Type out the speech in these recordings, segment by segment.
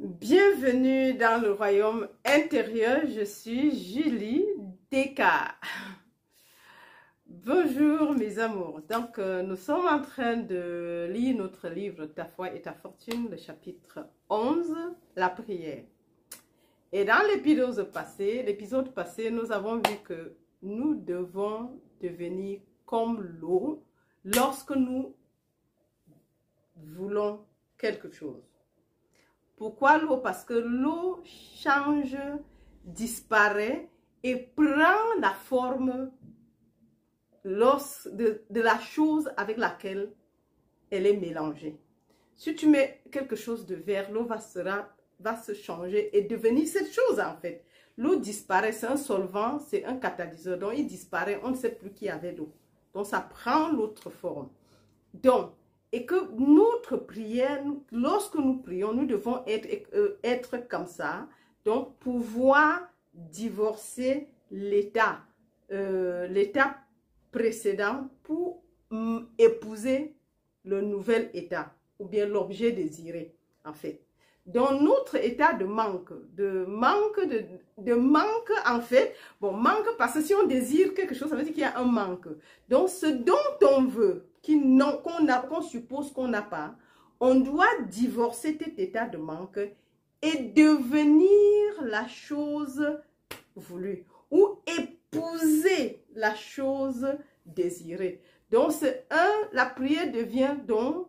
Bienvenue dans le royaume intérieur, je suis Julie Deka. Bonjour mes amours, donc nous sommes en train de lire notre livre Ta foi et ta fortune, le chapitre 11, la prière. Et dans l'épisode passé, nous avons vu que nous devons devenir comme l'eau lorsque nous voulons quelque chose. Pourquoi l'eau? Parce que l'eau change, disparaît et prend la forme de la chose avec laquelle elle est mélangée. Si tu mets quelque chose de vert, l'eau va se changer et devenir cette chose en fait. L'eau disparaît, c'est un solvant, c'est un catalyseur. Donc il disparaît, on ne sait plus qui avait l'eau. Donc ça prend l'autre forme. Donc, et que notre prière, lorsque nous prions, nous devons être comme ça. Donc, pouvoir divorcer l'état précédent pour épouser le nouvel état ou bien l'objet désiré, en fait. Donc, notre état de manque en fait, bon, manque parce que si on désire quelque chose, ça veut dire qu'il y a un manque. Donc, ce dont on veut, qu'on suppose qu'on n'a pas, on doit divorcer cet état de manque et devenir la chose voulue ou épouser la chose désirée. Donc, la prière devient donc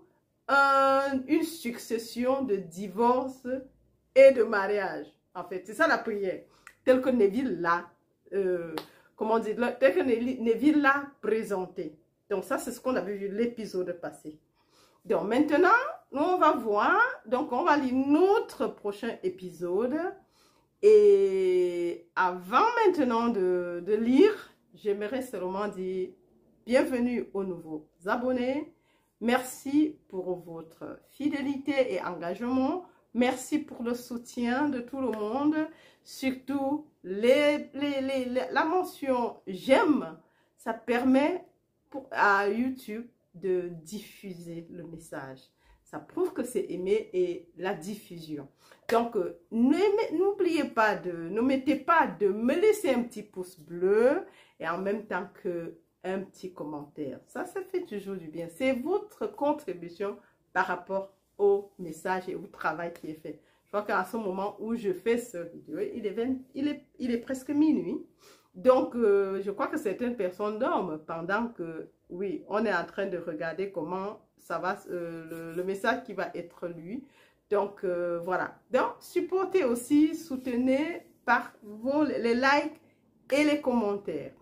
une succession de divorces et de mariages. En fait, c'est ça la prière. Tel que Neville l'a, Neville l'a présenté. Donc, ça, c'est ce qu'on avait vu l'épisode passé. Donc, maintenant, nous, on va voir. Donc, on va lire notre prochain épisode. Et avant maintenant de lire, j'aimerais seulement dire bienvenue aux nouveaux abonnés. Merci pour votre fidélité et engagement. Merci pour le soutien de tout le monde. Surtout, la mention j'aime, ça permet à YouTube de diffuser le message. Ça prouve que c'est aimé et la diffusion. Donc, n'oubliez pas ne mettez pas de me laisser un petit pouce bleu et en même temps qu'un petit commentaire. Ça fait toujours du bien. C'est votre contribution par rapport au message et au travail qui est fait. Je crois qu'à ce moment où je fais cette vidéo, il est presque minuit. Donc, je crois que certaines personnes dorment pendant que, oui, on est en train de regarder comment ça va, le message qui va être lu. Donc, voilà. Donc, supportez aussi, soutenez par les likes et les commentaires.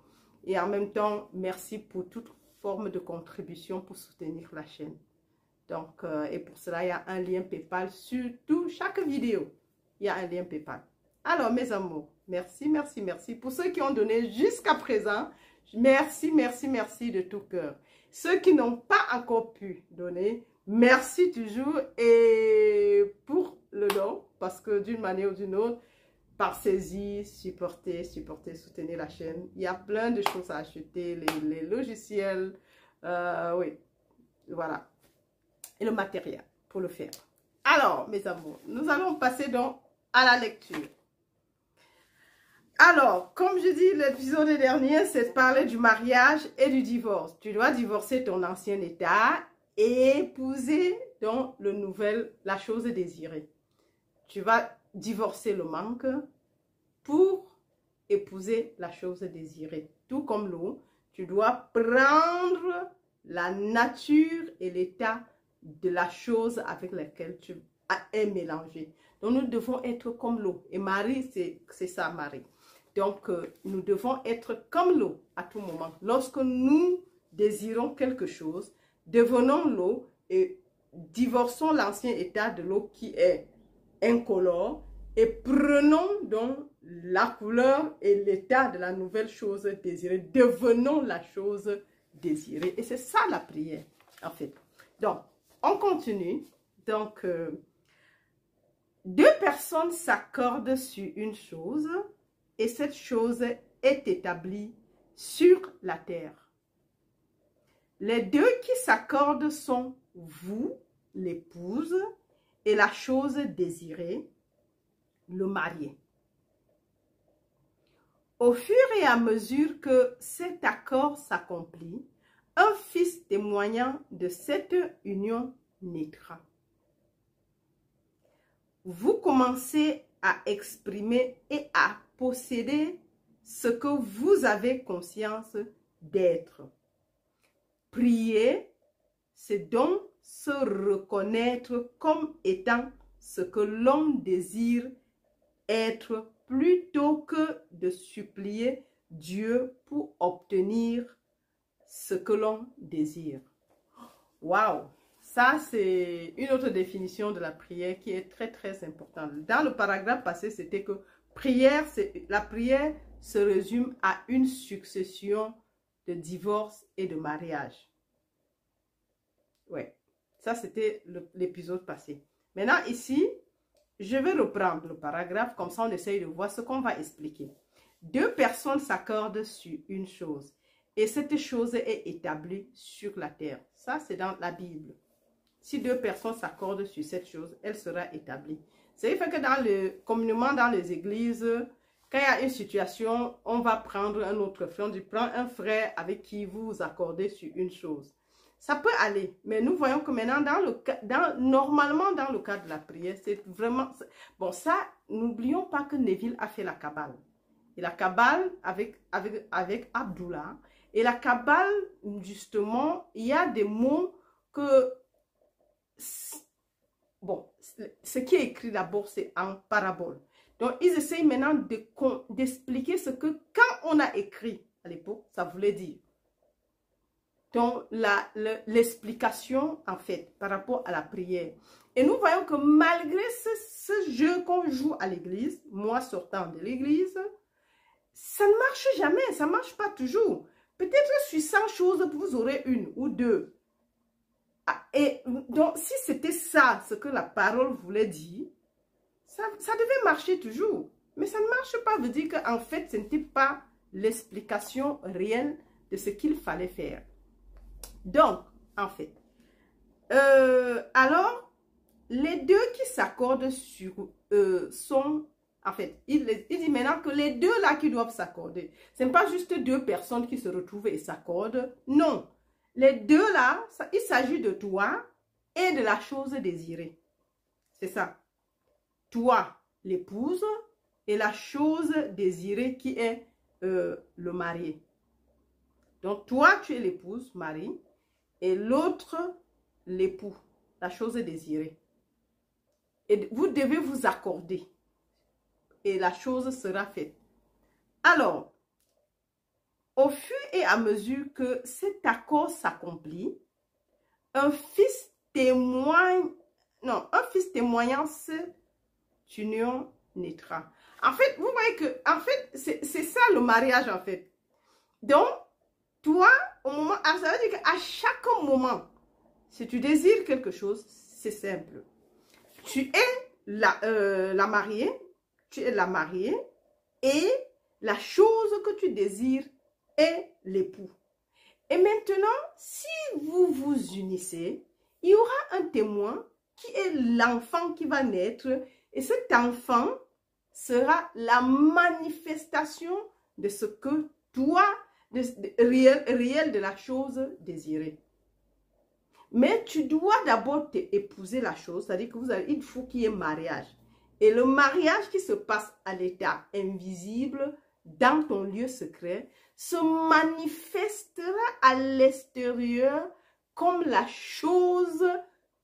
Et en même temps, merci pour toute forme de contribution pour soutenir la chaîne. Donc, et pour cela, il y a un lien PayPal sur chaque vidéo. Il y a un lien PayPal. Alors, mes amours, merci, merci, merci. Pour ceux qui ont donné jusqu'à présent, merci, merci, merci de tout cœur. Ceux qui n'ont pas encore pu donner, merci toujours. Et pour le don, parce que d'une manière ou d'une autre, pensez-y, supportez, soutenez la chaîne. Il y a plein de choses à acheter, les logiciels, oui, voilà. Et le matériel pour le faire. Alors, mes amours, nous allons passer donc à la lecture. Alors, comme je dis, l'épisode dernier, c'est de parler du mariage et du divorce. Tu dois divorcer ton ancien état et épouser donc la chose désirée. Tu vas divorcer le manque pour épouser la chose désirée. Tout comme l'eau, tu dois prendre la nature et l'état de la chose avec laquelle tu es mélangé. Donc, nous devons être comme l'eau. Et Marie, c'est ça, Marie. Donc, nous devons être comme l'eau à tout moment. Lorsque nous désirons quelque chose, devenons l'eau et divorçons l'ancien état de l'eau qui est incolore et prenons donc la couleur et l'état de la nouvelle chose désirée. Devenons la chose désirée. Et c'est ça la prière, en fait. Donc, on continue. Donc, deux personnes s'accordent sur une chose et cette chose est établie sur la terre. Les deux qui s'accordent sont vous, l'épouse, et la chose désirée, le marié. Au fur et à mesure que cet accord s'accomplit, un fils témoignant de cette union naîtra. Vous commencez à exprimer et à posséder ce que vous avez conscience d'être. Prier, c'est donc se reconnaître comme étant ce que l'on désire être plutôt que de supplier Dieu pour obtenir ce que l'on désire. Waouh! Ça, c'est une autre définition de la prière qui est très, très importante. Dans le paragraphe passé, c'était que la prière se résume à une succession de divorces et de mariages. Ouais, ça, c'était l'épisode passé. Maintenant, ici, je vais reprendre le paragraphe, comme ça, on essaye de voir ce qu'on va expliquer. Deux personnes s'accordent sur une chose, et cette chose est établie sur la terre. Ça, c'est dans la Bible. Si deux personnes s'accordent sur cette chose, elle sera établie. C'est fait que communément dans les églises, quand il y a une situation, on va prendre un autre frère. On prend un frère avec qui vous vous accordez sur une chose. Ça peut aller, mais nous voyons que maintenant, normalement dans le cadre de la prière, c'est vraiment... Bon, ça, n'oublions pas que Neville a fait la Kabbale. Et la Kabbale avec Abdullah. Et la Kabbale, justement, il y a des mots que... Bon, ce qui est écrit d'abord, c'est en parabole. Donc, ils essayent maintenant d'expliquer ce que, quand on a écrit à l'époque, ça voulait dire. Donc, l'explication, en fait, par rapport à la prière. Et nous voyons que malgré ce jeu qu'on joue à l'église, moi sortant de l'église, ça ne marche jamais, ça ne marche pas toujours. Peut-être sur 100 choses, vous aurez une ou deux. Et donc, si c'était ça, ce que la parole voulait dire, ça devait marcher toujours. Mais ça ne marche pas, veut dire qu'en fait, ce n'était pas l'explication réelle de ce qu'il fallait faire. Donc, en fait, alors, les deux qui s'accordent sur sont, en fait, il dit maintenant que les deux là qui doivent s'accorder, ce n'est pas juste deux personnes qui se retrouvent et s'accordent, non. Les deux là, il s'agit de toi et de la chose désirée. C'est ça. Toi, l'épouse, et la chose désirée qui est le marié. Donc, toi, tu es l'épouse, mari, et l'autre, l'époux, la chose désirée. Et vous devez vous accorder. Et la chose sera faite. Alors, au fur et à mesure que cet accord s'accomplit, un fils témoignant cette union naîtra. En fait, vous voyez que, en fait, c'est ça le mariage, en fait. Donc, toi, au moment, ça veut dire qu'à chaque moment, si tu désires quelque chose, c'est simple. Tu es la mariée, et la chose que tu désires est l'époux. Et maintenant, si vous vous unissez, il y aura un témoin qui est l'enfant qui va naître, et cet enfant sera la manifestation de ce que toi, réel de la chose désirée. Mais tu dois d'abord épouser la chose, c'est-à-dire qu'il faut qu'il y ait mariage. Et le mariage qui se passe à l'état invisible, dans ton lieu secret, se manifestera à l'extérieur comme la chose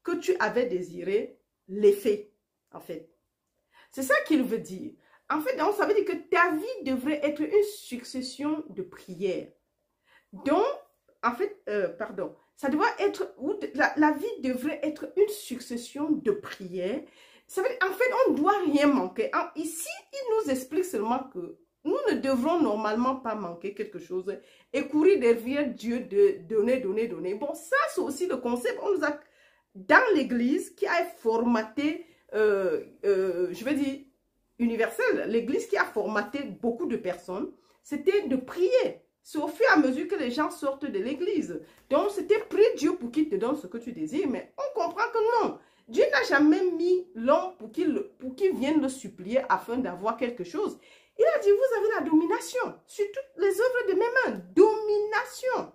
que tu avais désirée, l'effet, en fait. C'est ça qu'il veut dire. En fait, donc, ça veut dire que ta vie devrait être une succession de prières. Donc, en fait, ça doit être, la vie devrait être une succession de prières. Ça veut dire, en fait, on ne doit rien manquer. Ici, il nous explique seulement que nous ne devrons normalement pas manquer quelque chose et courir derrière Dieu de donner. Bon, ça, c'est aussi le concept. On nous a, dans l'église qui a formaté, je vais dire, universel, l'église qui a formaté beaucoup de personnes, c'était de prier. C'est au fur et à mesure que les gens sortent de l'église. Donc, c'était prie Dieu pour qu'il te donne ce que tu désires. Mais on comprend que non. Dieu n'a jamais mis l'homme pour qu'il pour qu'ils viennent le supplier afin d'avoir quelque chose. Il a dit, vous avez la domination sur toutes les œuvres de mes mains. Domination.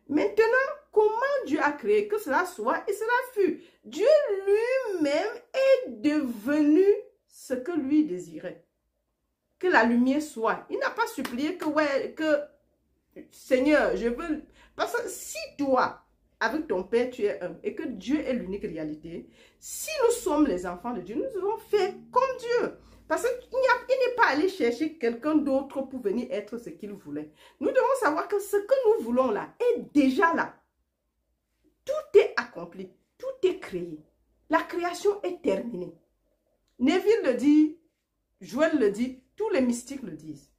Maintenant, comment Dieu a créé que cela soit et cela fut? Dieu lui-même est devenu ce que lui désirait. Que la lumière soit. Il n'a pas supplié que Seigneur, je veux... Parce que si toi, avec ton Père, tu es un, et que Dieu est l'unique réalité, si nous sommes les enfants de Dieu, nous devons faire comme Dieu. Parce qu'il n'est pas allé chercher quelqu'un d'autre pour venir être ce qu'il voulait. Nous devons savoir que ce que nous voulons là est déjà là. Tout est accompli, tout est créé. La création est terminée. Neville le dit, Joël le dit, tous les mystiques le disent.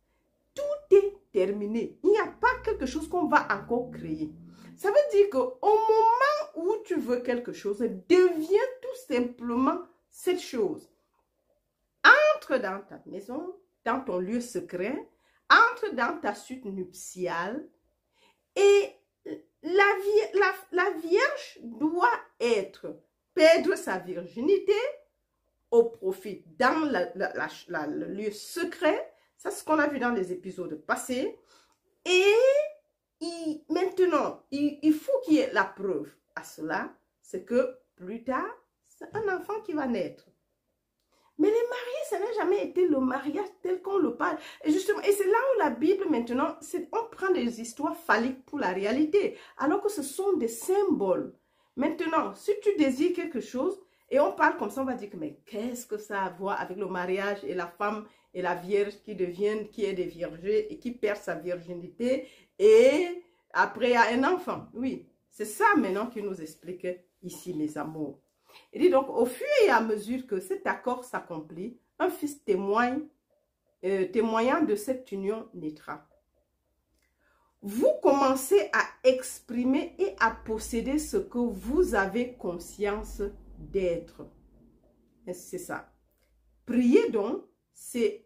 Tout est terminé. Il n'y a pas quelque chose qu'on va encore créer. Ça veut dire qu'au moment où tu veux quelque chose, deviens tout simplement cette chose. Entre dans ta maison, dans ton lieu secret, entre dans ta suite nuptiale et la vierge doit perdre sa virginité au profit dans le lieu secret. Ça, c'est ce qu'on a vu dans les épisodes passés. Et maintenant, il faut qu'il y ait la preuve à cela. C'est que plus tard, c'est un enfant qui va naître. Mais les mariés, ça n'a jamais été le mariage tel qu'on le parle. Et justement, et c'est là où la Bible maintenant, on prend des histoires phalliques pour la réalité. Alors que ce sont des symboles. Maintenant, si tu désires quelque chose, et on parle comme ça, on va dire que mais qu'est-ce que ça a à voir avec le mariage et la femme et la vierge qui est déviergée et qui perd sa virginité et après il y a un enfant. Oui, c'est ça maintenant qu'il nous explique ici, mes amours. Il dit donc, au fur et à mesure que cet accord s'accomplit, un fils témoignant de cette union naîtra. Vous commencez à exprimer et à posséder ce que vous avez conscience d'être. C'est ça. Prier donc, c'est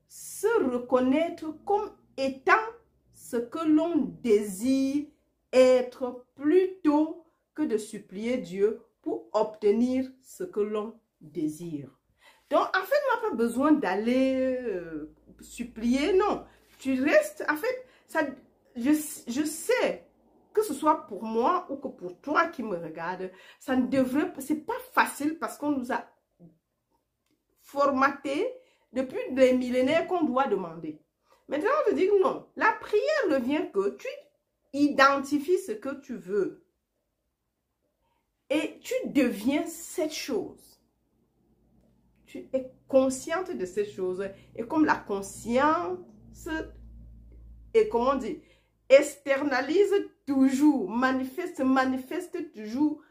se reconnaître comme étant ce que l'on désire être plutôt que de supplier Dieu pour obtenir ce que l'on désire. Donc, en fait, on n'a pas besoin d'aller supplier, non. Tu restes, en fait, ça, je sais que ce soit pour moi ou que pour toi qui me regarde, ça ne devrait, c'est pas facile parce qu'on nous a formaté depuis des millénaires qu'on doit demander. Maintenant, on te dit non. La prière ne vient que tu identifies ce que tu veux. Et tu deviens cette chose. Tu es consciente de cette chose. Et comme la conscience, et comment on dit, externalise toujours, manifeste toujours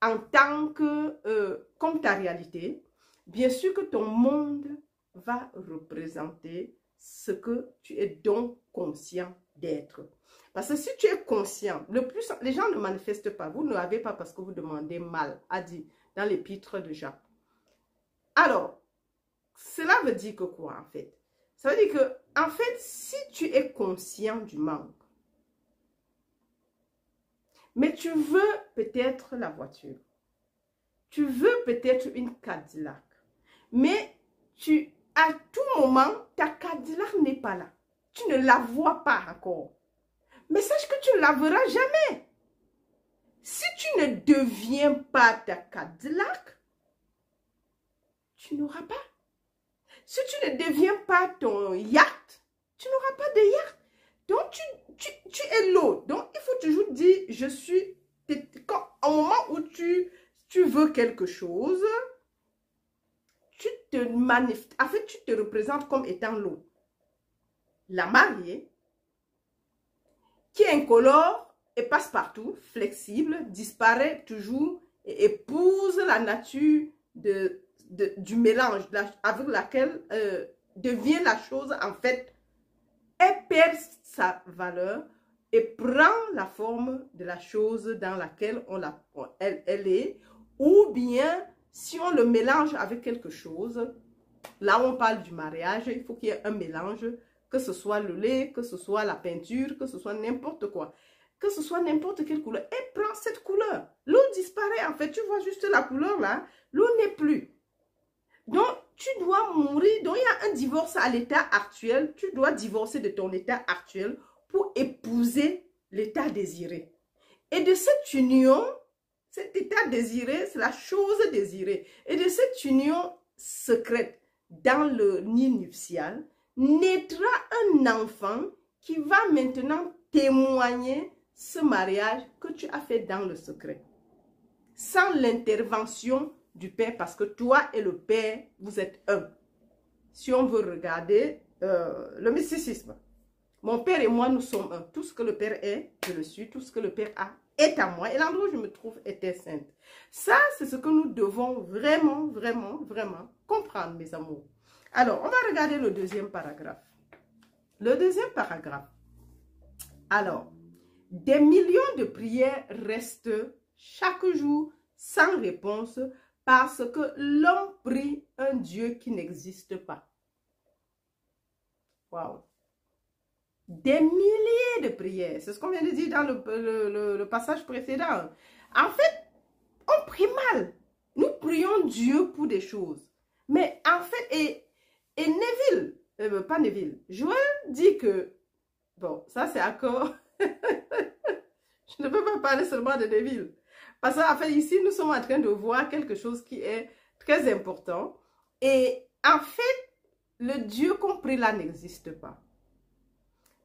en tant que, comme ta réalité, bien sûr que ton monde va représenter ce que tu es donc conscient d'être. Parce que si tu es conscient, les gens ne manifestent pas. Vous ne l'avez pas parce que vous demandez mal, a dit dans l'épître de Jean. Alors, cela veut dire que quoi en fait? Ça veut dire que, en fait, si tu es conscient du manque, mais tu veux peut-être la voiture, tu veux peut-être une Cadillac, mais à tout moment, ta Cadillac n'est pas là. Tu ne la vois pas encore. Mais sache que tu ne la verras jamais. Si tu ne deviens pas ta Cadillac, tu n'auras pas. Si tu ne deviens pas ton yacht, tu n'auras pas de yacht. Donc, tu es l'eau. Donc, il faut toujours dire, je suis... Au moment où tu veux quelque chose, tu te manifestes. En fait, tu te représentes comme étant l'eau. La mariée, qui est incolore et passe partout, flexible, disparaît toujours et épouse la nature du mélange avec laquelle devient la chose, en fait, elle perd sa valeur et prend la forme de la chose dans laquelle elle est, ou bien si on le mélange avec quelque chose, là où on parle du mariage, il faut qu'il y ait un mélange, que ce soit le lait, que ce soit la peinture, que ce soit n'importe quoi, que ce soit n'importe quelle couleur, elle prend cette couleur. L'eau disparaît, en fait, tu vois juste la couleur là, l'eau n'est plus. Donc, dois mourir. Donc, il y a un divorce à l'état actuel. Tu dois divorcer de ton état actuel pour épouser l'état désiré. Et de cette union, cet état désiré, c'est la chose désirée. Et de cette union secrète dans le nid nuptial, naîtra un enfant qui va maintenant témoigner ce mariage que tu as fait dans le secret. Sans l'intervention du père, parce que toi et le père, vous êtes un. Si on veut regarder le mysticisme, mon père et moi, nous sommes un. Tout ce que le père est, je le suis. Tout ce que le père a est à moi. Et l'endroit où je me trouve était sainte. Ça, c'est ce que nous devons vraiment, vraiment, vraiment comprendre, mes amours. Alors, on va regarder le deuxième paragraphe. Le deuxième paragraphe. Alors, des millions de prières restent chaque jour sans réponse parce que l'homme prie un Dieu qui n'existe pas. Waouh! Des milliers de prières. C'est ce qu'on vient de dire dans le passage précédent. En fait, on prie mal. Nous prions Dieu pour des choses. Mais en fait, et Neville, pas Neville, Joël dit que, bon, ça c'est encore, je ne peux pas parler seulement de Neville. Parce qu'en fait, ici, nous sommes en train de voir quelque chose qui est très important. Et en fait, le Dieu qu'on prie là n'existe pas.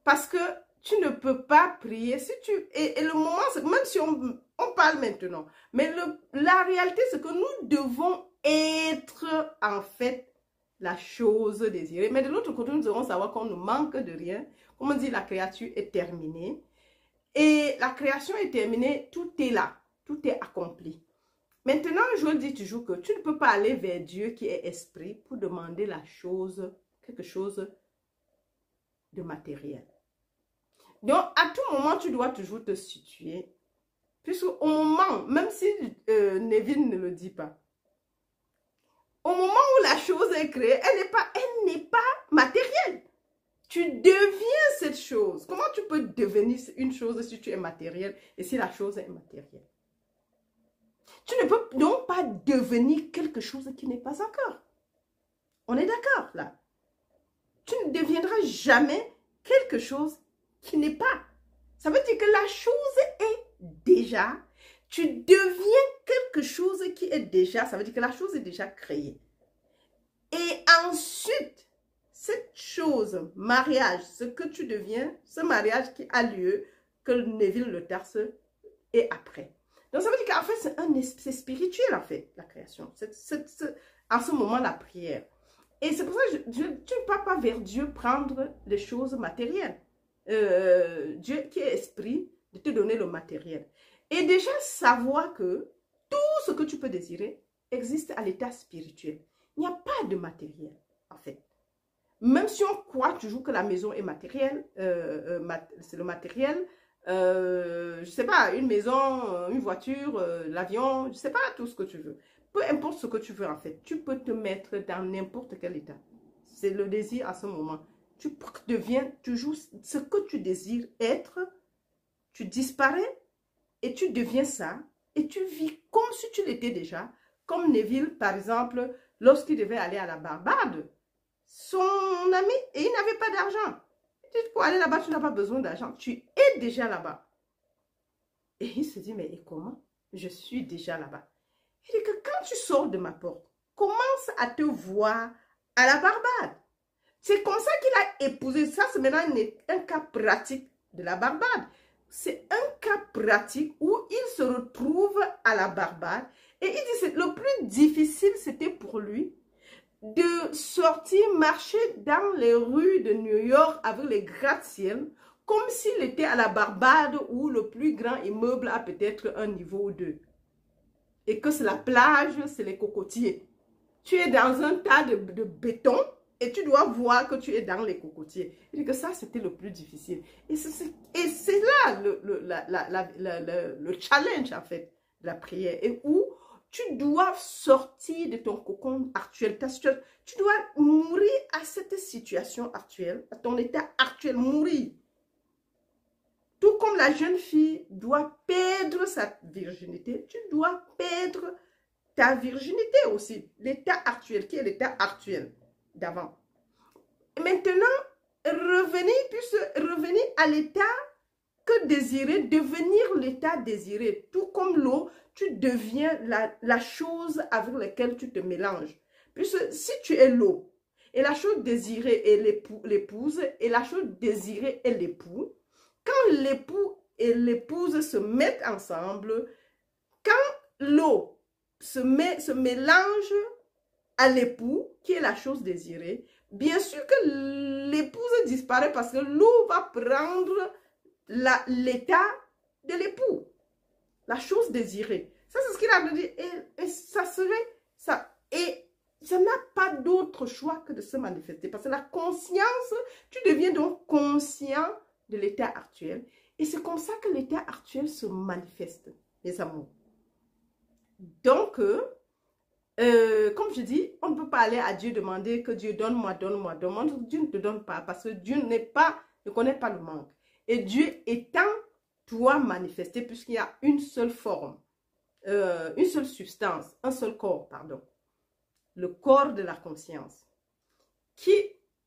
Parce que tu ne peux pas prier. Si tu, et le moment, même si on parle maintenant, mais la réalité, c'est que nous devons être en fait la chose désirée. Mais de l'autre côté, nous devons savoir qu'on ne manque de rien. Comme on dit, la créature est terminée. Et la création est terminée, tout est là. Tout est accompli. Maintenant, je le dis toujours que tu ne peux pas aller vers Dieu qui est esprit pour demander la chose, quelque chose de matériel. Donc, à tout moment, tu dois toujours te situer. Puisqu'au moment, même si Neville ne le dit pas, au moment où la chose est créée, elle n'est pas matérielle. Tu deviens cette chose. Comment tu peux devenir une chose si tu es matériel et si la chose est matérielle? Tu ne peux donc pas devenir quelque chose qui n'est pas encore. On est d'accord là? Tu ne deviendras jamais quelque chose qui n'est pas. Ça veut dire que la chose est déjà. Tu deviens quelque chose qui est déjà. Ça veut dire que la chose est déjà créée. Et ensuite, cette chose, mariage, ce que tu deviens, ce mariage qui a lieu, que Neville le Tarse est après. Donc, ça veut dire qu'en fait, c'est spirituel, en fait, la création. En ce moment, la prière. Et c'est pour ça que tu ne pars pas vers Dieu prendre les choses matérielles. Dieu qui est esprit, de te donner le matériel. Et déjà, savoir que tout ce que tu peux désirer existe à l'état spirituel. Il n'y a pas de matériel, en fait. Même si on croit toujours que la maison est matérielle, c'est le matériel, je ne sais pas, une maison, une voiture, l'avion, je ne sais pas, tout ce que tu veux. Peu importe ce que tu veux en fait, tu peux te mettre dans n'importe quel état. C'est le désir à ce moment. Tu deviens toujours ce que tu désires être, tu disparais et tu deviens ça et tu vis comme si tu l'étais déjà. Comme Neville, par exemple, lorsqu'il devait aller à la Barbade, son ami, et il n'avait pas d'argent. Il dit, pour aller là-bas, tu n'as pas besoin d'argent. Tu es déjà là-bas. Et il se dit, mais et comment? Je suis déjà là-bas. Il dit que quand tu sors de ma porte, commence à te voir à la Barbade. C'est comme ça qu'il a épousé. Ça, c'est maintenant un cas pratique de la Barbade. C'est un cas pratique où il se retrouve à la Barbade. Et il dit que le plus difficile, c'était pour lui de sortir, marcher dans les rues de New York avec les gratte-ciel, comme s'il était à la Barbade où le plus grand immeuble a peut-être un niveau ou deux. Et que c'est la plage, c'est les cocotiers. Tu es dans un tas de béton et tu dois voir que tu es dans les cocotiers. Il dit que ça, c'était le plus difficile. Et c'est là le challenge, en fait, de la prière. Et où tu dois sortir de ton cocon actuel. Tu dois mourir à cette situation actuelle, à ton état actuel, mourir. Tout comme la jeune fille doit perdre sa virginité, tu dois perdre ta virginité aussi, l'état actuel, qui est l'état actuel d'avant. Maintenant, revenir à l'état que désirer, devenir l'état désiré. Tout comme l'eau, tu deviens la chose avec laquelle tu te mélanges. Puisque si tu es l'eau, et la chose désirée est l'épouse, et la chose désirée est l'époux, quand l'époux et l'épouse se mettent ensemble, quand l'eau se mélange à l'époux, qui est la chose désirée, bien sûr que l'épouse disparaît parce que l'eau va prendre l'état de l'époux, la chose désirée. Ça, c'est ce qu'il a dit. Et ça serait ça. Et ça n'a pas d'autre choix que de se manifester. Parce que la conscience, tu deviens donc conscient de l'état actuel. Et c'est comme ça que l'état actuel se manifeste, mes amours. Donc, comme je dis, on ne peut pas aller à Dieu demander que Dieu donne-moi, donne-moi, donne-moi. Dieu ne te donne pas parce que Dieu ne connaît pas le manque. Et Dieu étant toi manifesté puisqu'il y a une seule forme, une seule substance, un seul corps, pardon. Le corps de la conscience qui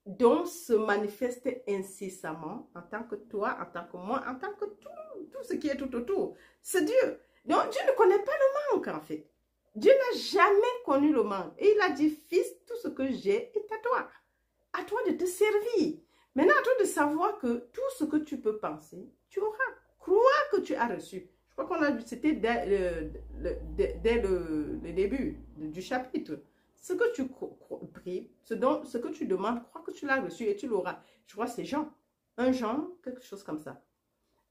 donc se manifeste incessamment en tant que toi, en tant que moi, en tant que tout ce qui est tout autour. C'est Dieu. Donc Dieu ne connaît pas le manque en fait. Dieu n'a jamais connu le manque. Et il a dit, fils, tout ce que j'ai est à toi. À toi de te servir. Maintenant, à toi de savoir que tout ce que tu peux penser, tu auras. Crois que tu as reçu. Je crois qu'on a vu, c'était dès le début du chapitre. Ce que tu pries, ce que tu demandes, crois que tu l'as reçu et tu l'auras. Je crois que c'est Jean. Un Jean, quelque chose comme ça.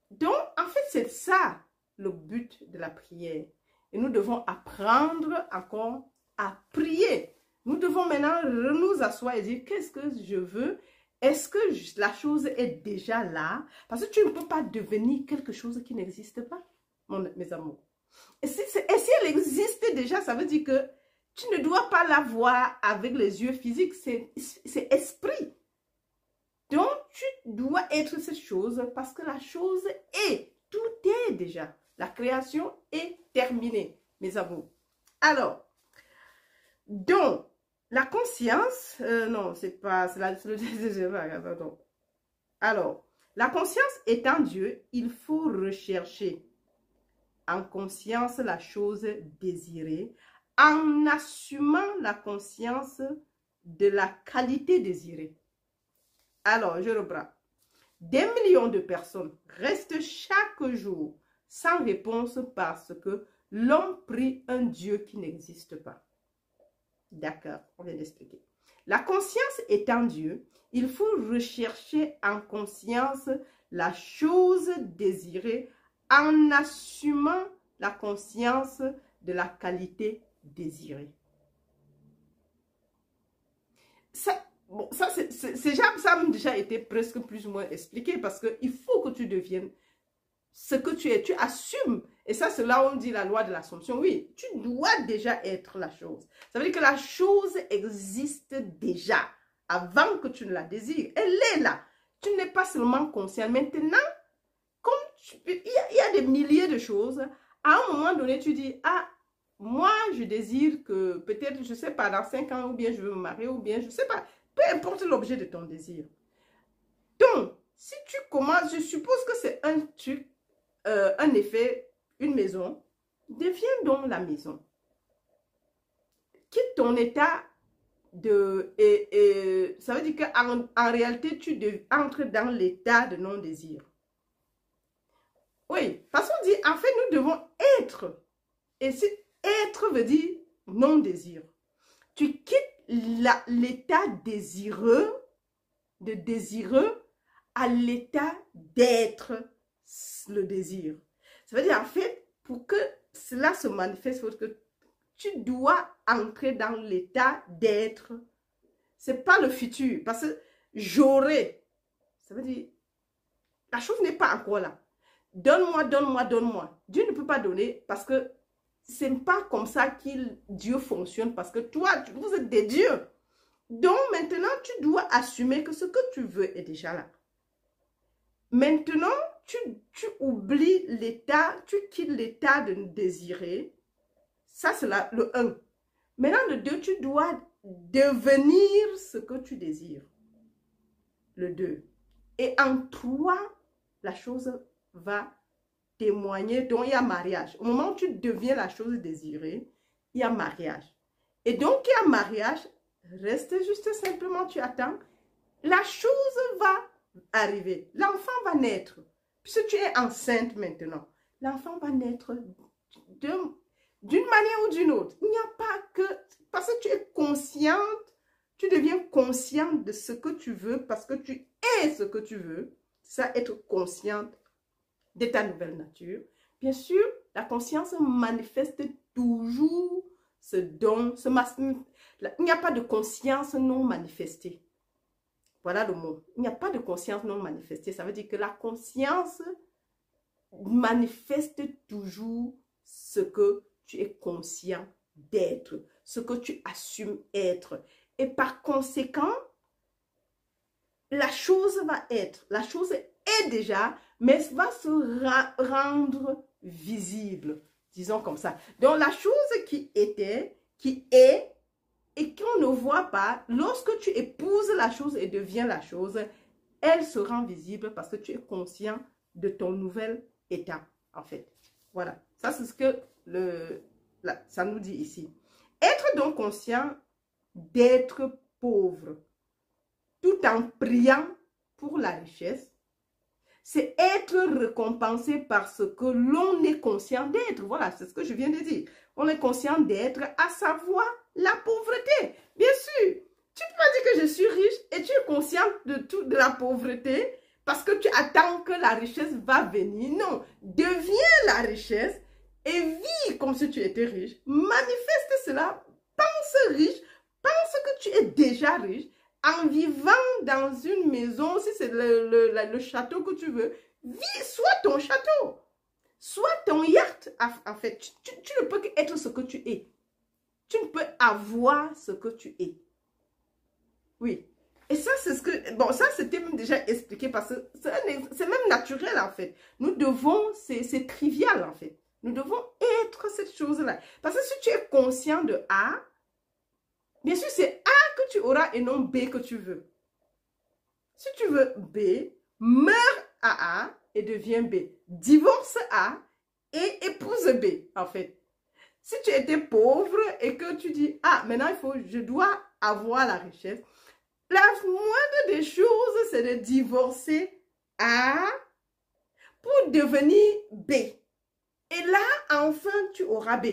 Donc, en fait, c'est ça le but de la prière. Et nous devons apprendre encore à prier. Nous devons maintenant nous asseoir et dire, qu'est-ce que je veux? Est-ce que la chose est déjà là? Parce que tu ne peux pas devenir quelque chose qui n'existe pas, mes amours. Et si elle existe déjà, ça veut dire que tu ne dois pas la voir avec les yeux physiques, c'est esprit. Donc, tu dois être cette chose parce que la chose est, tout est déjà. La création est terminée, mes amours. Alors, donc, la conscience, non, c'est pas, c'est le alors, la conscience étant Dieu, il faut rechercher en conscience la chose désirée, en assumant la conscience de la qualité désirée. Alors, je reprends. Des millions de personnes restent chaque jour sans réponse parce que l'on prie un Dieu qui n'existe pas. D'accord, on vient d'expliquer. La conscience étant Dieu, il faut rechercher en conscience la chose désirée en assumant la conscience de la qualité désirée. Ça a déjà été presque plus ou moins expliqué parce qu'il faut que tu deviennes ce que tu es. Tu assumes. Et ça, c'est là où on dit la loi de l'assomption. Oui, tu dois déjà être la chose. Ça veut dire que la chose existe déjà avant que tu ne la désires. Elle est là. Tu n'es pas seulement conscient. Maintenant, comme il y a des milliers de choses, à un moment donné, tu dis, ah, moi, je désire que peut-être, je ne sais pas, dans 5 ans, ou bien je veux me marier, ou bien je ne sais pas. Peu importe l'objet de ton désir. Donc, si tu commences, je suppose que c'est un truc, un effet, une maison, deviens donc la maison. Quitte ton état de... ça veut dire qu'en réalité, tu entres dans l'état de non-désir. Oui, parce qu'on dit, en fait, nous devons être. Et si être veut dire non-désir. Tu quittes l'état désireux, de désireux, à l'état d'être le désir. Ça veut dire, en fait, pour que cela se manifeste, il faut que tu dois entrer dans l'état d'être. Ce n'est pas le futur, parce que j'aurai. Ça veut dire, la chose n'est pas encore là. Donne-moi, donne-moi, donne-moi. Dieu ne peut pas donner parce que ce n'est pas comme ça que Dieu fonctionne, parce que toi, vous êtes des dieux. Donc maintenant, tu dois assumer que ce que tu veux est déjà là. Maintenant, tu oublies l'état, tu quittes l'état de désirer. Ça, c'est le 1. Maintenant, le 2, tu dois devenir ce que tu désires. Le 2. Et en 3, la chose va témoigner. Donc, il y a mariage. Au moment où tu deviens la chose désirée, il y a mariage. Et donc, il y a mariage. Reste juste simplement, tu attends. La chose va arriver. L'enfant va naître. Puisque tu es enceinte maintenant, l'enfant va naître d'une manière ou d'une autre. Il n'y a pas que... Parce que tu es consciente, tu deviens consciente de ce que tu veux parce que tu es ce que tu veux. Ça, être consciente de ta nouvelle nature. Bien sûr, la conscience manifeste toujours ce don, il n'y a pas de conscience non manifestée. Voilà le mot. Il n'y a pas de conscience non manifestée. Ça veut dire que la conscience manifeste toujours ce que tu es conscient d'être, ce que tu assumes être. Et par conséquent, la chose va être, la chose est déjà, mais va se rendre visible, disons comme ça. Donc la chose qui était, qui est, et qu'on ne voit pas, lorsque tu épouses la chose et deviens la chose, elle se rend visible parce que tu es conscient de ton nouvel état, en fait. Voilà, ça c'est ce que ça nous dit ici. Être donc conscient d'être pauvre, tout en priant pour la richesse, c'est être récompensé par ce que l'on est conscient d'être. Voilà, c'est ce que je viens de dire. On est conscient d'être, à savoir la pauvreté. Bien sûr, tu peux pas dire que je suis riche et tu es conscient de la pauvreté parce que tu attends que la richesse va venir. Non, deviens la richesse et vis comme si tu étais riche. Manifeste cela, pense riche, pense que tu es déjà riche. En vivant dans une maison, si c'est le château que tu veux, vis, sois ton château, sois ton yacht. En fait, tu ne peux qu'être ce que tu es. Tu ne peux avoir ce que tu es. Oui. Et ça, c'est ce que... Bon, ça, c'était même déjà expliqué parce que c'est même naturel, en fait. Nous devons... C'est trivial, en fait. Nous devons être cette chose-là. Parce que si tu es conscient de A, bien sûr, c'est A que tu auras et non B que tu veux. Si tu veux B, meurs à A et deviens B. Divorce A et épouse B, en fait. Si tu étais pauvre et que tu dis, ah, maintenant, je dois avoir la richesse, la moindre des choses, c'est de divorcer A pour devenir B. Et là, enfin, tu auras B.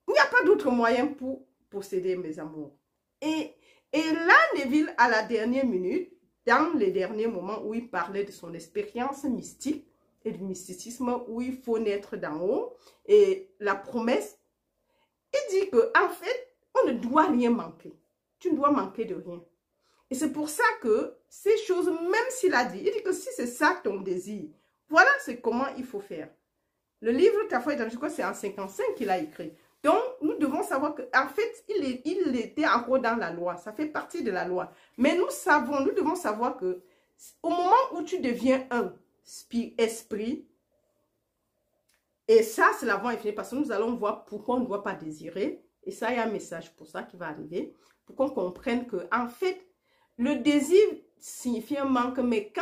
Il n'y a pas d'autre moyen pour posséder, mes amours. Et là, Neville, à la dernière minute, dans les derniers moments où il parlait de son expérience mystique et du mysticisme, où il faut naître d'en haut, et la promesse, il dit que en fait, on ne doit rien manquer. Tu ne dois manquer de rien. Et c'est pour ça que ces choses, même s'il a dit, il dit que si c'est ça ton désir, voilà c'est comment il faut faire. Le livre Ta foi est dans, je crois que c'est en 55 qu'il a écrit. Donc, nous devons savoir qu'en fait, il était encore dans la loi. Ça fait partie de la loi. Mais nous devons savoir que au moment où tu deviens un esprit, et ça, c'est l'avant et fini, parce que nous allons voir pourquoi on ne doit pas désirer. Et ça, il y a un message pour ça qui va arriver. Pour qu'on comprenne que, en fait, le désir signifie un manque, mais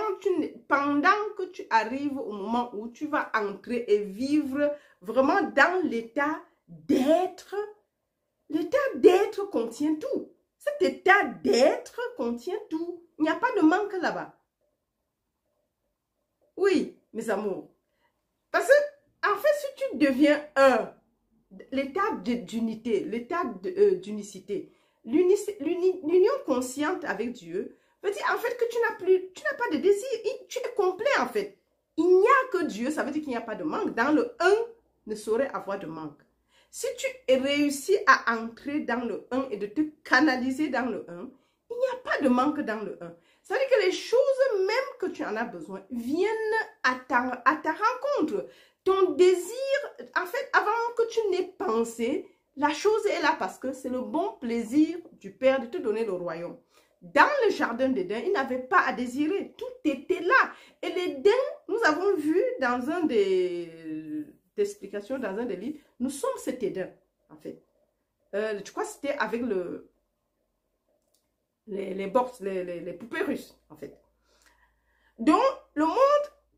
pendant que tu arrives au moment où tu vas entrer et vivre vraiment dans l'état d'être, l'état d'être contient tout. Cet état d'être contient tout. Il n'y a pas de manque là-bas. Oui, mes amours. Parce que, en fait, si tu deviens un, l'état d'unité, l'état d'unicité, l'union consciente avec Dieu, veut dire en fait que tu n'as pas de désir, tu es complet en fait. Il n'y a que Dieu, ça veut dire qu'il n'y a pas de manque. Dans le 1, ne saurait avoir de manque. Si tu réussis à entrer dans le 1 et de te canaliser dans le 1, il n'y a pas de manque dans le 1. Ça veut dire que les choses, même que tu en as besoin, viennent à ta rencontre. Ton désir, en fait, avant que tu n'aies pensé, la chose est là parce que c'est le bon plaisir du Père de te donner le royaume. Dans le jardin d'Éden, il n'avait pas à désirer. Tout était là. Et l'Éden, nous avons vu dans un des d'explication dans un des livres. Nous sommes cet Éden, en fait. Je crois que c'était avec les box, les poupées russes, en fait. Donc, le monde,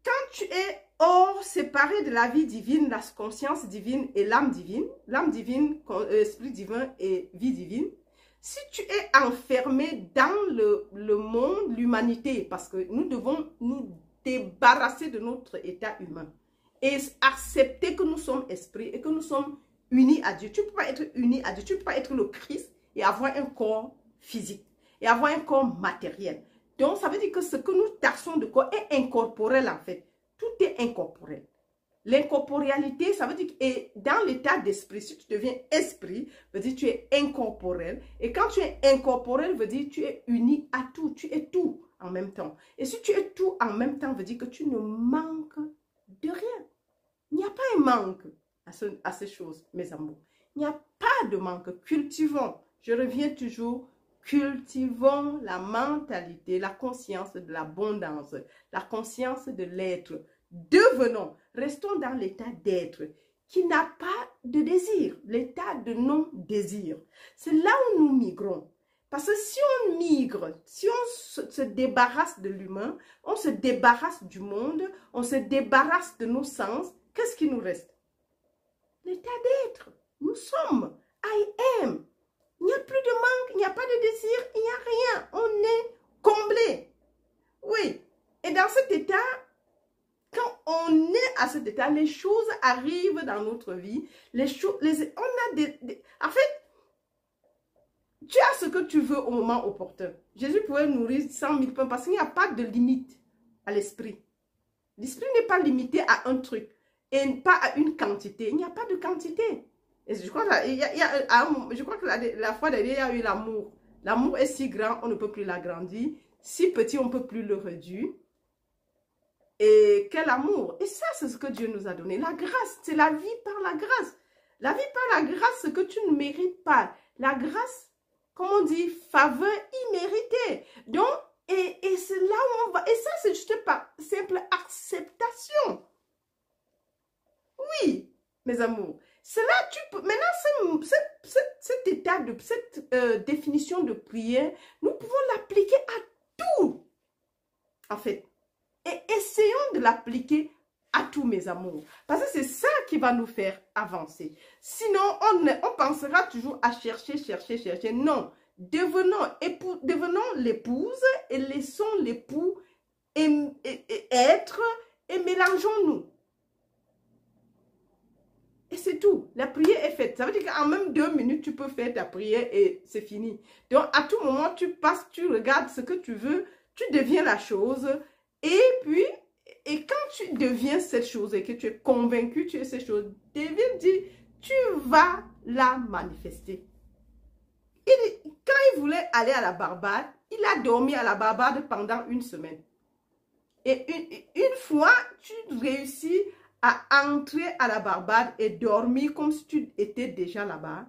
quand tu es hors, séparé de la vie divine, la conscience divine et l'âme divine, esprit divin et vie divine, si tu es enfermé dans le monde, l'humanité, parce que nous devons nous débarrasser de notre état humain et accepter que nous sommes esprit et que nous sommes unis à Dieu. Tu ne peux pas être uni à Dieu, tu ne peux pas être le Christ et avoir un corps physique et avoir un corps matériel. Donc, ça veut dire que ce que nous taxons de corps est incorporel en fait. Tout est incorporel. L'incorporéalité, ça veut dire que dans l'état d'esprit, si tu deviens esprit, veut dire que tu es incorporel. Et quand tu es incorporel, veut dire que tu es uni à tout. Tu es tout en même temps. Et si tu es tout en même temps, veut dire que tu ne manques de rien. Il n'y a pas un manque à ces choses, mes amours. Il n'y a pas de manque. Cultivons. Je reviens toujours. Cultivons la mentalité, la conscience de l'abondance, la conscience de l'être. Devenons, restons dans l'état d'être qui n'a pas de désir, l'état de non-désir. C'est là où nous migrons. Parce que si on migre, si on se débarrasse de l'humain, on se débarrasse du monde, on se débarrasse de nos sens, qu'est-ce qui nous reste? L'état d'être. Nous sommes. I am. Il n'y a plus de manque, il n'y a pas de désir, il n'y a rien. On est comblé. Oui. Et dans cet état, quand on est à cet état, les choses arrivent dans notre vie. On a en fait, tu as ce que tu veux au moment opportun. Jésus pouvait nourrir 100 000 pains parce qu'il n'y a pas de limite à l'esprit. L'esprit n'est pas limité à un truc et pas à une quantité. Il n'y a pas de quantité. Et je crois que la fois dernière, il y a eu l'amour. L'amour est si grand, on ne peut plus l'agrandir. Si petit, on ne peut plus le réduire. Et quel amour! Et ça, c'est ce que Dieu nous a donné. La grâce, c'est la vie par la grâce. La vie par la grâce, ce que tu ne mérites pas. La grâce, comme on dit, faveur imméritée. Donc, et c'est là où on va. Et ça, c'est juste par simple acceptation. Oui, mes amours. C'est là tu peux. Maintenant, cet état de cette définition de prière, nous pouvons l'appliquer à tout. En fait. Et essayons de l'appliquer à tous, mes amours. Parce que c'est ça qui va nous faire avancer. Sinon, on pensera toujours à chercher. Non. Devenons l'épouse et laissons l'époux être et mélangeons-nous. Et c'est tout. La prière est faite. Ça veut dire qu'en même 2 minutes, tu peux faire ta prière et c'est fini. Donc, à tout moment, tu passes, tu regardes ce que tu veux, tu deviens la chose. Et puis, quand tu deviens cette chose et que tu es convaincu, tu es cette chose, David dit, tu vas la manifester. Quand il voulait aller à la Barbade, il a dormi à la Barbade pendant 1 semaine. Et une fois, tu réussis à entrer à la Barbade et dormir comme si tu étais déjà là-bas,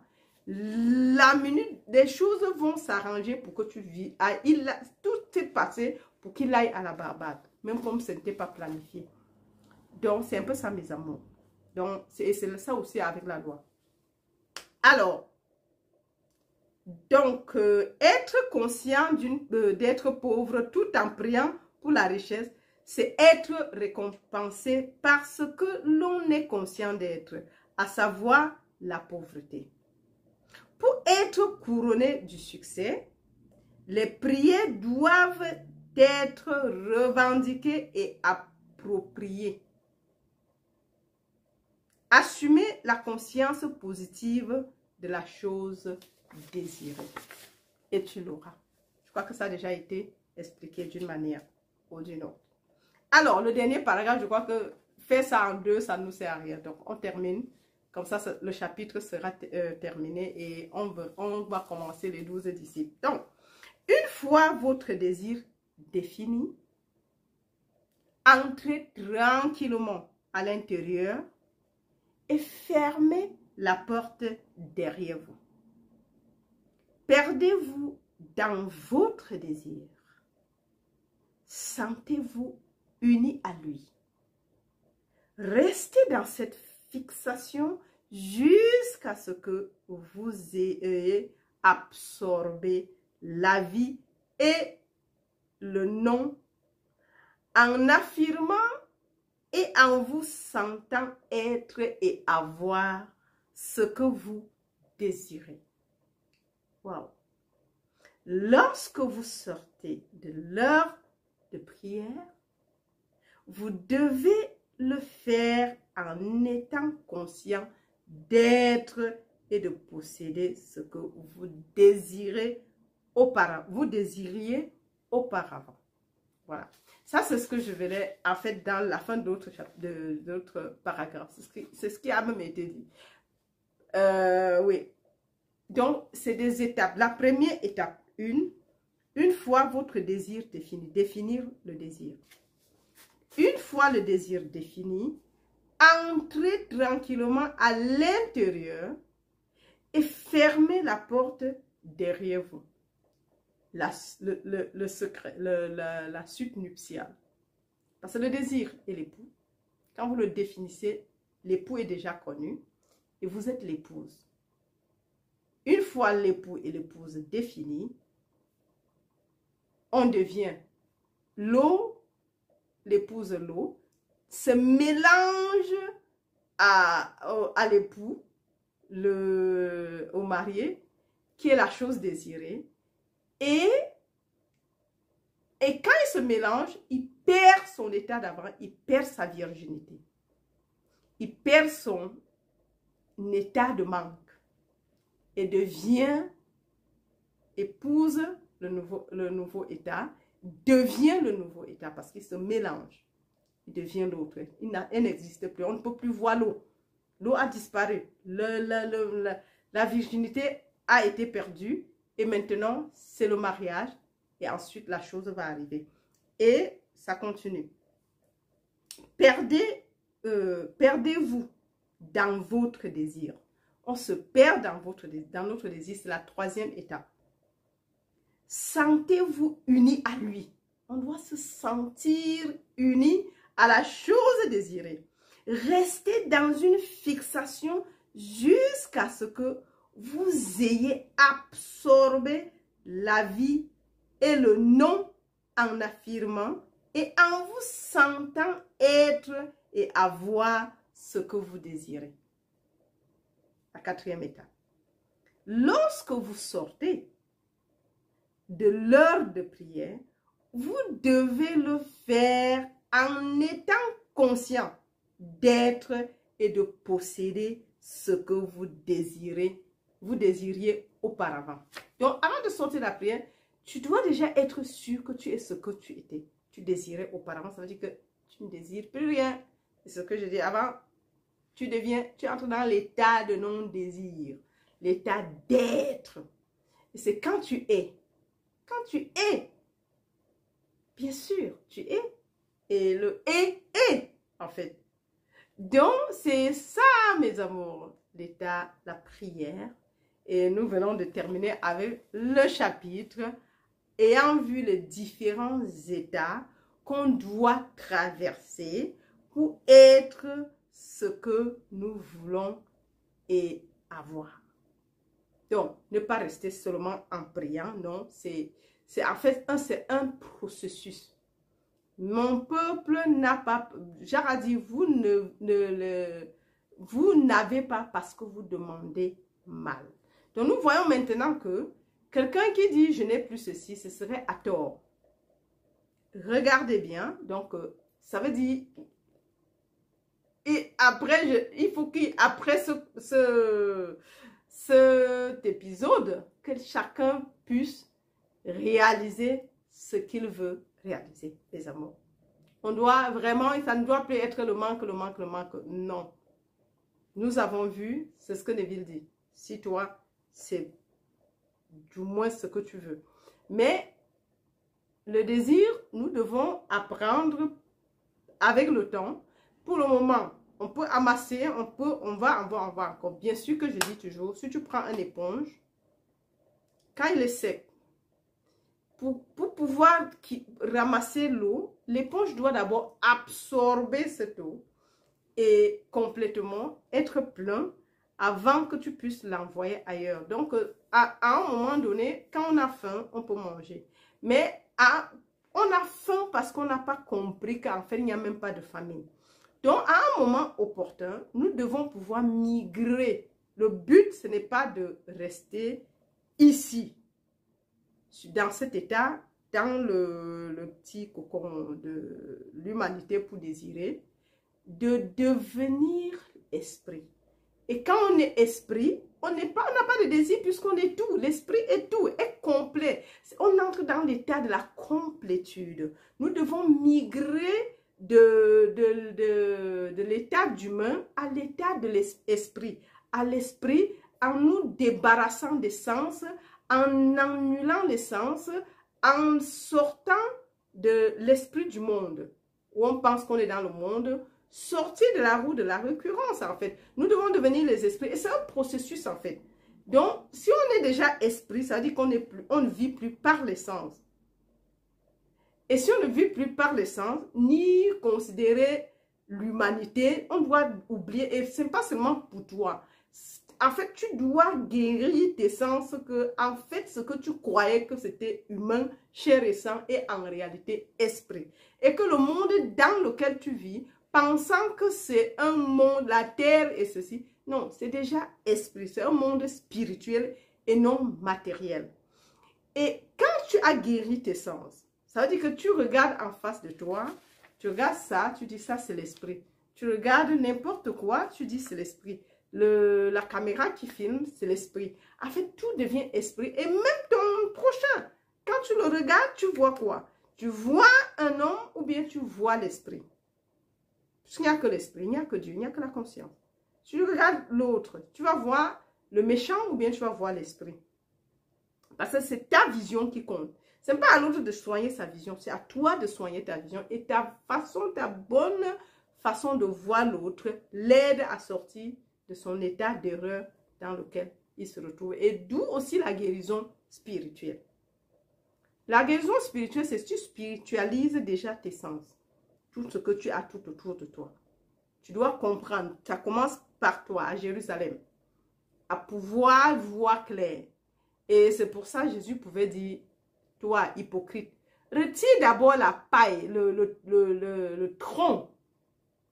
la minute, des choses vont s'arranger pour que tu vis. Tout s'est passé pour qu'il aille à la Barbade, même comme ce n'était pas planifié. Donc, c'est un peu ça, mes amours. Donc, c'est ça aussi avec la loi. Alors, donc, être conscient d'être pauvre tout en priant pour la richesse, c'est être récompensé par ce que l'on est conscient d'être, à savoir la pauvreté. Pour être couronné du succès, les prières doivent être revendiquées et appropriées. Assumer la conscience positive de la chose désirée. Et tu l'auras. Je crois que ça a déjà été expliqué d'une manière ou d'une autre. Alors, le dernier paragraphe, je crois que faire ça en 2, ça ne nous sert à rien. Donc, on termine. Comme ça, le chapitre sera terminé et on va commencer les 12 disciples. Donc, une fois votre désir défini, entrez tranquillement à l'intérieur et fermez la porte derrière vous. Perdez-vous dans votre désir. Sentez-vous unis à lui. Restez dans cette fixation jusqu'à ce que vous ayez absorbé la vie et le non en affirmant et en vous sentant être et avoir ce que vous désirez. Wow. Lorsque vous sortez de l'heure de prière, vous devez le faire en étant conscient d'être et de posséder ce que vous désirez auparavant. Vous désiriez auparavant. Voilà. Ça, c'est ce que je verrai en fait dans la fin d'autres paragraphes. C'est ce qui a même été dit. Oui. Donc, c'est des étapes. La première étape, une fois votre désir défini, définir le désir. Une fois le désir défini, entrez tranquillement à l'intérieur et fermez la porte derrière vous. Le secret, la suite nuptiale. Parce que le désir et l'époux, quand vous le définissez, l'époux est déjà connu et vous êtes l'épouse. Une fois l'époux et l'épouse définis, on devient l'eau, l'épouse l'eau, se mélange à l'époux, au marié, qui est la chose désirée. Et quand il se mélange, il perd son état d'avant, il perd sa virginité. Il perd son état de manque et devient, épouse le nouveau état, devient le nouveau état parce qu'il se mélange. Il devient l'autre. Il n'existe plus. On ne peut plus voir l'eau. L'eau a disparu. La virginité a été perdue. Et maintenant, c'est le mariage. Et ensuite, la chose va arriver. Et ça continue. Perdez-vous dans votre désir. On se perd dans notre désir. C'est la troisième étape. Sentez-vous unis à lui. On doit se sentir unis à la chose désirée. Restez dans une fixation jusqu'à ce que vous ayez absorbé la vie et le non en affirmant et en vous sentant être et avoir ce que vous désirez. La quatrième étape. Lorsque vous sortez de l'heure de prière, vous devez le faire en étant conscient d'être et de posséder ce que vous désiriez auparavant. Donc, avant de sortir de la prière, tu dois déjà être sûr que tu es ce que tu étais. Tu désirais auparavant, ça veut dire que tu ne désires plus rien. C'est ce que je dis avant. Tu entres dans l'état de non-désir, l'état d'être. Et c'est quand tu es. Quand tu es, bien sûr, tu es. Et le est, en fait. Donc, c'est ça, mes amours, l'état, la prière. Et nous venons de terminer avec le chapitre ayant vu les différents états qu'on doit traverser pour être ce que nous voulons et avoir. Donc, ne pas rester seulement en priant, non, c'est en fait un processus. Mon peuple n'a pas, Jah dit, vous n'avez pas parce que vous demandez mal. Donc, nous voyons maintenant que quelqu'un qui dit, je n'ai plus ceci, ce serait à tort. Regardez bien, donc, ça veut dire, et après, il faut qu'après cet épisode, que chacun puisse réaliser ce qu'il veut réaliser, les amours. On doit vraiment, ça ne doit plus être le manque. Non. Nous avons vu, c'est ce que Neville dit. Si toi, c'est du moins ce que tu veux. Mais le désir, nous devons apprendre avec le temps. Pour le moment, on peut amasser, on va avoir encore. Bien sûr que je dis toujours, si tu prends une éponge, quand il est sec, pour pouvoir ramasser l'eau, l'éponge doit d'abord absorber cette eau et complètement être plein avant que tu puisses l'envoyer ailleurs. Donc, à un moment donné, quand on a faim, on peut manger. Mais on a faim parce qu'on n'a pas compris qu'en fait, il n'y a même pas de famine. Donc, à un moment opportun, nous devons pouvoir migrer. Le but, ce n'est pas de rester ici, dans cet état, dans le petit cocon de l'humanité pour désirer, de devenir esprit. Et quand on est esprit, on n'a pas de désir puisqu'on est tout. L'esprit est tout, est complet. On entre dans l'état de la complétude. Nous devons migrer de l'état d'humain à l'état de l'esprit. À l'esprit, en nous débarrassant des sens, en annulant les sens, en sortant de l'esprit du monde, où on pense qu'on est dans le monde, sortir de la roue de la récurrence, en fait. Nous devons devenir les esprits. Et c'est un processus, en fait. Donc, si on est déjà esprit, ça veut dire qu'on ne vit plus par les sens. Et si on ne vit plus par les sens, ni considérer l'humanité, on doit oublier. Et ce n'est pas seulement pour toi. En fait, tu dois guérir tes sens que, en fait, ce que tu croyais que c'était humain, chair et sang, est en réalité esprit. Et que le monde dans lequel tu vis, pensant que c'est un monde, la terre et ceci, non, c'est déjà esprit. C'est un monde spirituel et non matériel. Et quand tu as guéri tes sens, ça veut dire que tu regardes en face de toi, tu regardes ça, tu dis ça c'est l'esprit. Tu regardes n'importe quoi, tu dis c'est l'esprit. La caméra qui filme, c'est l'esprit. En fait, tout devient esprit. Et même ton prochain, quand tu le regardes, tu vois quoi? Tu vois un homme ou bien tu vois l'esprit. Parce qu'il n'y a que l'esprit, il n'y a que Dieu, il n'y a que la conscience. Si tu regardes l'autre, tu vas voir le méchant ou bien tu vas voir l'esprit. Parce que c'est ta vision qui compte. Ce n'est pas à l'autre de soigner sa vision, c'est à toi de soigner ta vision. Et ta bonne façon de voir l'autre l'aide à sortir de son état d'erreur dans lequel il se retrouve. Et d'où aussi la guérison spirituelle. La guérison spirituelle, c'est que tu spiritualises déjà tes sens. Tout ce que tu as tout autour de toi. Tu dois comprendre. Ça commence par toi, à Jérusalem. À pouvoir voir clair. Et c'est pour ça que Jésus pouvait dire, toi, hypocrite, retire d'abord la paille, le tronc.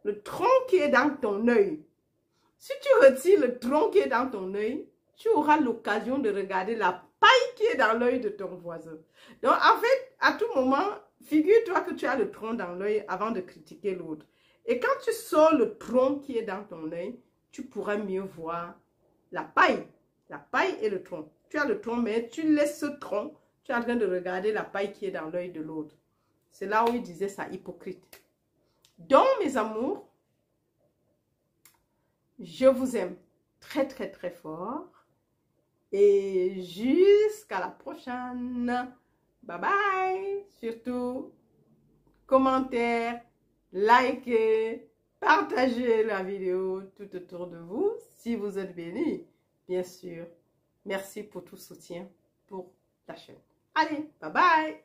Le tronc qui est dans ton œil. Si tu retires le tronc qui est dans ton œil, tu auras l'occasion de regarder la paille qui est dans l'œil de ton voisin. Donc, en fait, à tout moment, figure-toi que tu as le tronc dans l'œil avant de critiquer l'autre. Et quand tu sors le tronc qui est dans ton œil, tu pourras mieux voir la paille. La paille et le tronc. Tu as le tronc, mais tu laisses ce tronc. Tu es en train de regarder la paille qui est dans l'œil de l'autre. C'est là où il disait ça, hypocrite. Donc, mes amours, je vous aime très, très, très fort. Et jusqu'à la prochaine. Bye bye. Surtout, commentaires, likez, partagez la vidéo tout autour de vous. Si vous êtes bénis, bien sûr. Merci pour tout soutien pour la chaîne. Allez, bye bye.